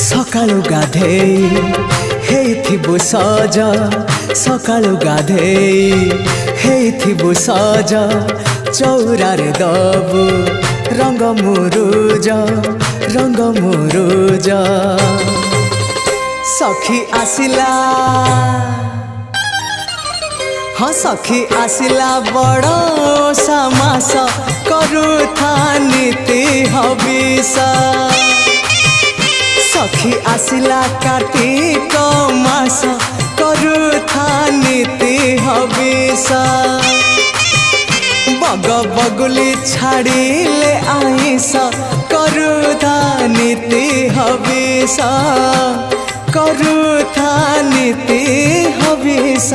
सकाळु गाधेई हेइथिबु सज सकाळु गाधेई हेइथिबु सज चौरारे दबु रंग मुरुज सखी आसिला हाँ सखी आसिला बड़ समास करुथा नीति हबिष सखी आसिला कार्तिक मास करुथा नीति हबिष बग बगुली छाड़िले आइस करुथा नीति हबिष करुथा नीति हबिष।